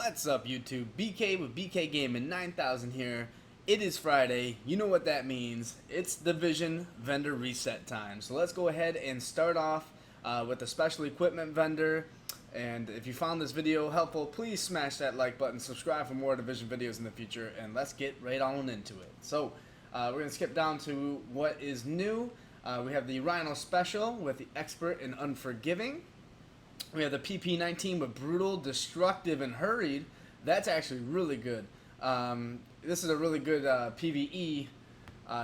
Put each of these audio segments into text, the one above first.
What's up, YouTube? BK with BK Gaming 9000 here. It is Friday. You know what that means. It's Division vendor reset time. So let's go ahead and start off with the special equipment vendor. And if you found this video helpful, please smash that like button, subscribe for more Division videos in the future, and let's get right on into it. So we're going to skip down to what is new. We have the Rhino Special with the Expert and Unforgiving. We have the PP-19 with Brutal, Destructive, and Hurried. That's actually really good. This is a really good PvE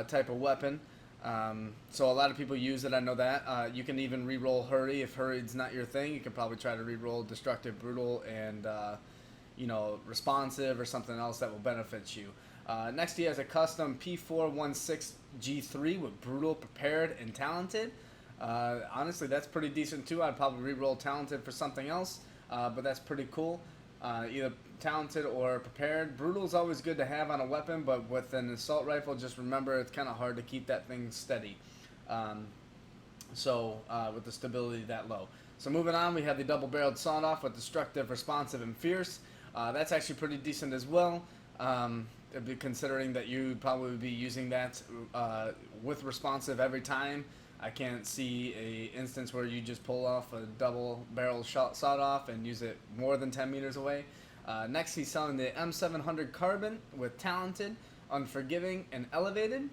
type of weapon. So a lot of people use it, I know that. You can even re-roll Hurry. If Hurried's not your thing, you can probably try to re-roll Destructive, Brutal, and Responsive or something else that will benefit you. Next he has a custom P416G3 with Brutal, Prepared, and Talented. Honestly, that's pretty decent too. I'd probably re-roll Talented for something else, but that's pretty cool. Either Talented or Prepared. Brutal is always good to have on a weapon, but with an assault rifle, just remember it's kind of hard to keep that thing steady. With the stability that low. So moving on, we have the double-barreled sawed-off with Destructive, Responsive, and Fierce. That's actually pretty decent as well. Considering that you'd probably be using that with Responsive every time. I can't see a instance where you just pull off a double barrel sawed off and use it more than 10 meters away. Next he's selling the M700 Carbon with Talented, Unforgiving, and Elevated.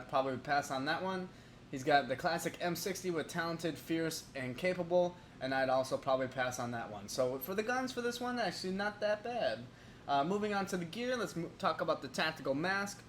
Probably would pass on that one. He's got the classic M60 with Talented, Fierce, and Capable, and I'd also probably pass on that one. So for the guns for this one, actually not that bad. Moving on to the gear, let's talk about the Tactical Mask.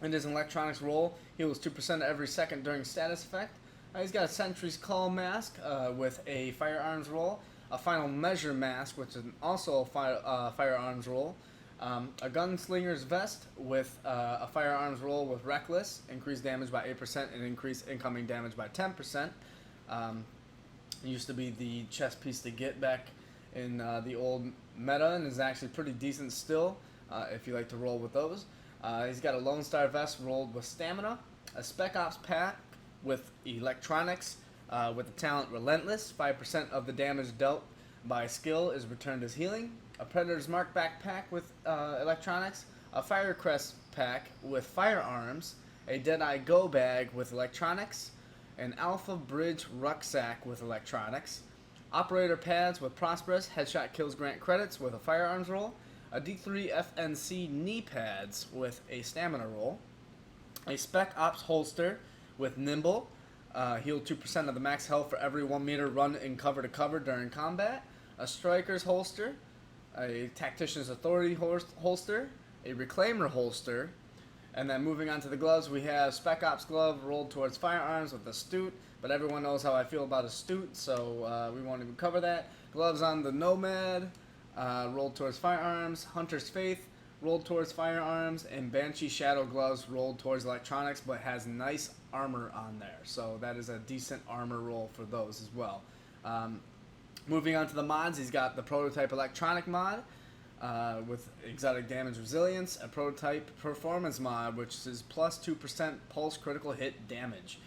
In his electronics roll, heals 2% every second during status effect. He's got a Sentry's Call mask with a firearms roll, a Final Measure mask, which is also a firearms roll, a Gunslinger's Vest with a firearms roll with Reckless, increased damage by 8% and increased incoming damage by 10%. It used to be the chest piece to get back in the old meta, and is actually pretty decent still if you like to roll with those. He's got a Lone Star Vest rolled with Stamina, a Spec Ops pack with Electronics with the talent Relentless. 5% of the damage dealt by skill is returned as healing. A Predator's Mark backpack with Electronics, a Firecrest pack with Firearms, a Deadeye Go bag with Electronics, an Alpha Bridge rucksack with Electronics, Operator pads with Prosperous, headshot kills grant credits with a Firearms roll, a D3 FNC knee pads with a stamina roll, a Spec Ops holster with Nimble, heal 2% of the max health for every 1 meter run in cover to cover during combat, a Striker's holster, a Tactician's Authority holster, a Reclaimer holster, and then moving on to the gloves, we have Spec Ops glove rolled towards Firearms with Astute, but everyone knows how I feel about Astute, so we won't even cover that. Gloves on the Nomad, rolled towards Firearms, Hunter's Faith rolled towards Firearms, and Banshee Shadow Gloves rolled towards Electronics, but has nice armor on there. So that is a decent armor roll for those as well. Moving on to the mods, he's got the Prototype Electronic mod with Exotic Damage Resilience, a Prototype Performance mod, which is plus 2% pulse critical hit damage.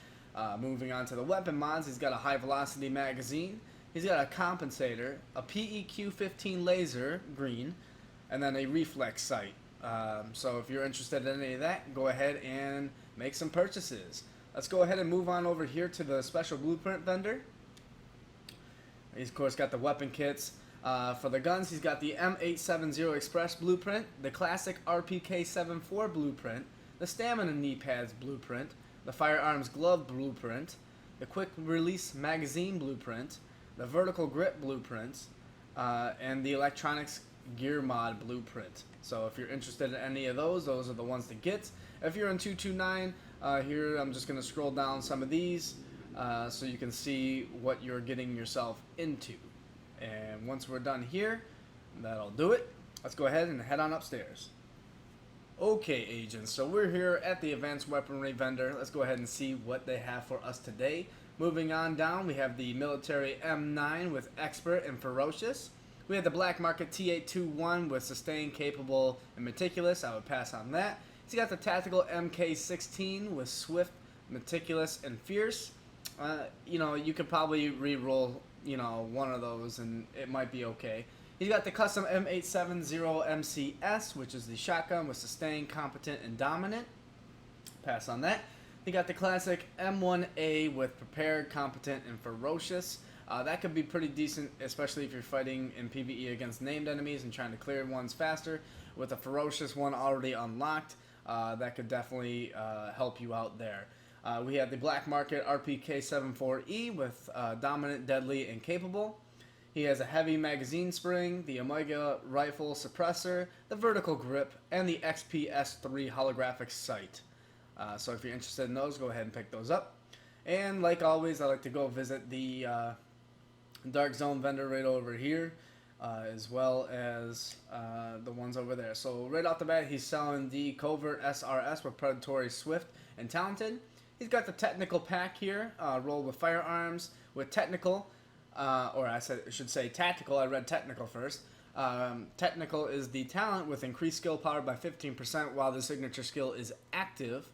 Moving on to the weapon mods, he's got a High Velocity magazine. He's got a Compensator, a PEQ-15 laser, green, and then a reflex sight. So if you're interested in any of that, go ahead and make some purchases. Let's go ahead and move on over here to the special blueprint vendor. He's, of course, got the weapon kits. For the guns, he's got the M870 Express blueprint, the classic RPK-74 blueprint, the Stamina knee pads blueprint, the Firearms glove blueprint, the Quick Release magazine blueprint, the Vertical Grip blueprint, and the Electronics gear mod blueprint. So if you're interested in any of those are the ones to get. If you're in 229, here I'm just going to scroll down some of these so you can see what you're getting yourself into. And once we're done here, that'll do it. Let's go ahead and head on upstairs. Okay, agents, so we're here at the Advanced Weaponry vendor. Let's go ahead and see what they have for us today. Moving on down, we have the military M9 with Expert and Ferocious. We have the Black Market T821 with Sustained, Capable, and Meticulous. I would pass on that. He's got the Tactical MK16 with Swift, Meticulous, and Fierce. You could probably re-roll, one of those and it might be okay. He's got the custom M870 MCS, which is the shotgun with sustained, competent, and dominant. Pass on that. He got the classic M1A with prepared, competent, and ferocious. That could be pretty decent, especially if you're fighting in PvE against named enemies and trying to clear ones faster. With a ferocious one already unlocked, that could definitely help you out there. We have the Black Market RPK-74E with dominant, deadly, and capable. He has a heavy magazine spring, the Omega rifle suppressor, the vertical grip, and the XPS-3 holographic sight. So if you're interested in those, go ahead and pick those up. And like always, I like to go visit the Dark Zone vendor right over here, as well as the ones over there. So right off the bat, he's selling the Covert SRS with Predatory, Swift, and Talented. He's got the Technical Pack here, rolled with firearms, with Technical, or I should say Tactical. I read Technical first. Technical is the talent with increased skill power by 15% while the signature skill is active.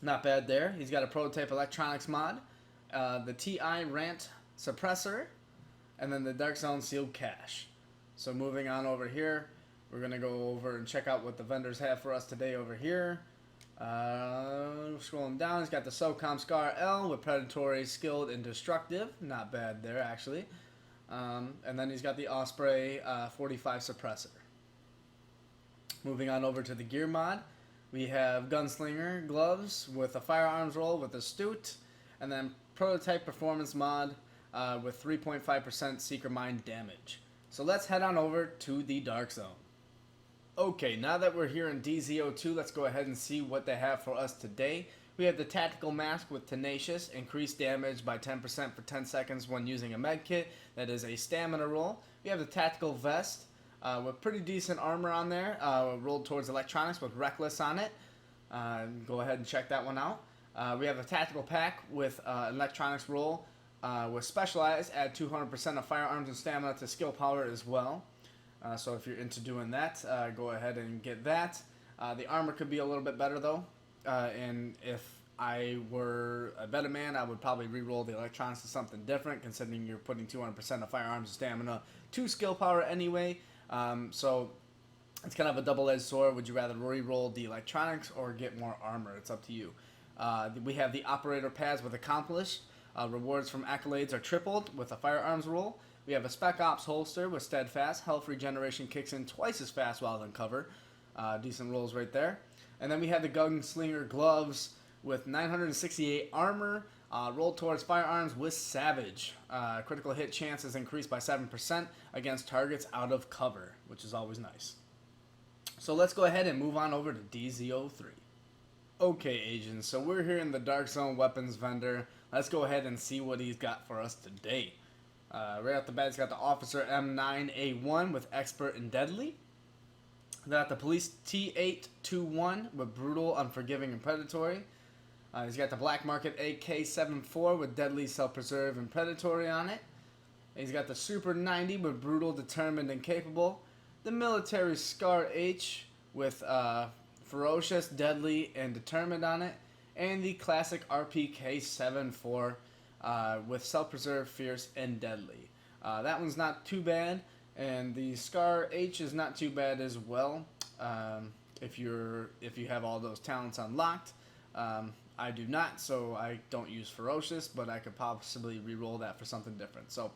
Not bad there. He's got a prototype electronics mod, the TI Rant suppressor, and then the Dark Zone sealed cache. So moving on over here, we're going to go over and check out what the vendors have for us today over here. Scrolling down, he's got the SOCOM Scar L with Predatory, Skilled, and Destructive. Not bad there, actually. And then he's got the Osprey 45 suppressor. Moving on over to the gear mod, we have Gunslinger gloves with a firearms roll with Astute, and then Prototype performance mod with 3.5% Seeker Mind damage. So let's head on over to the Dark Zone. Okay, now that we're here in DZO2, let's go ahead and see what they have for us today. We have the Tactical Mask with Tenacious, increased damage by 10% for 10 seconds when using a med kit. That is a stamina roll. We have the Tactical Vest with pretty decent armor on there, rolled towards electronics with Reckless on it. Go ahead and check that one out. We have a Tactical Pack with electronics roll with Specialized, add 200% of firearms and stamina to skill power as well. So if you're into doing that, go ahead and get that. The armor could be a little bit better though, and if I were a better man, I would probably re-roll the electronics to something different, considering you're putting 200% of firearms and stamina to skill power anyway. So it's kind of a double-edged sword. Would you rather re-roll the electronics or get more armor? It's up to you. We have the Operator Pads with Accomplished. Rewards from accolades are tripled with a firearms roll. We have a Spec Ops holster with Steadfast. Health regeneration kicks in twice as fast while in cover. Decent rolls right there. And then we have the Gunslinger gloves with 968 armor. Rolled towards firearms with Savage. Critical hit chance is increased by 7% against targets out of cover, which is always nice. So let's go ahead and move on over to DZO3. Okay, agents, so we're here in the Dark Zone weapons vendor. Let's go ahead and see what he's got for us today. Right off the bat, he's got the Officer M9A1 with Expert and Deadly. Got the Police T821 with Brutal, Unforgiving, and Predatory. He's got the Black Market AK-74 with Deadly, Self-Preserve, and Predatory on it. He's got the Super 90 with Brutal, Determined, and Capable. The Military Scar H with Ferocious, Deadly, and Determined on it. And the Classic RPK-74 with Self-Preserve, Fierce, and Deadly. That one's not too bad, and the Scar H is not too bad as well. If you have all those talents unlocked. I do not, so I don't use Ferocious, but I could possibly re-roll that for something different. So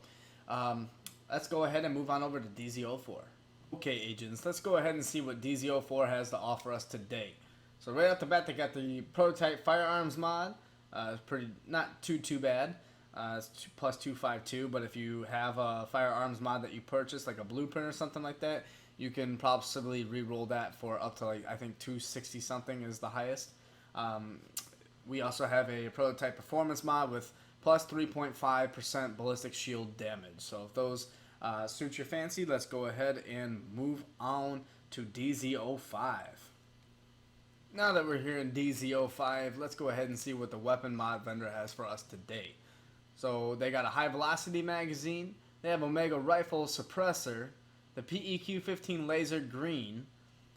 let's go ahead and move on over to DZO4. Okay, agents, let's go ahead and see what DZO4 has to offer us today. So right off the bat, they got the Prototype Firearms mod. Pretty not too bad. It's plus 252, but if you have a firearms mod that you purchase, like a blueprint or something like that, you can possibly re-roll that for up to, like, I think 260 something is the highest. We also have a Prototype Performance mod with plus 3.5% ballistic shield damage. So if those suit your fancy, let's go ahead and move on to DZO5. Now that we're here in DZO5, let's go ahead and see what the weapon mod vendor has for us today. So they got a high velocity magazine, they have Omega rifle suppressor, the PEQ-15 laser green,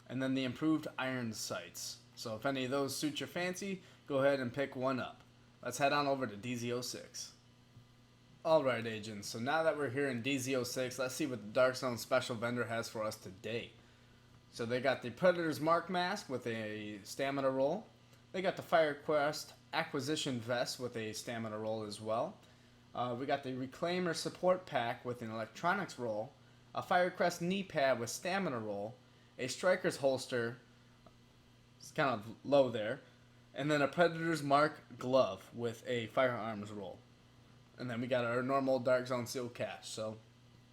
and then the improved iron sights. So if any of those suit your fancy, go ahead and pick one up. Let's head on over to DZO6. Alright, agents, so now that we're here in DZ06, let's see what the Dark Zone special vendor has for us today. So they got the Predator's Mark Mask with a stamina roll. They got the FireQuest Acquisition Vest with a stamina roll as well. We got the Reclaimer Support Pack with an electronics roll. A FireQuest knee pad with stamina roll. A Striker's Holster, it's kind of low there. And then a Predator's Mark Glove with a firearms roll. And then we got our normal Dark Zone Seal Cache. So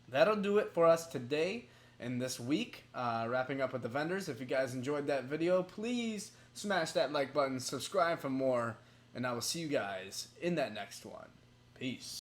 that'll do it for us today and this week. Wrapping up with the vendors. If you guys enjoyed that video, please smash that like button, subscribe for more, and I will see you guys in that next one. Peace.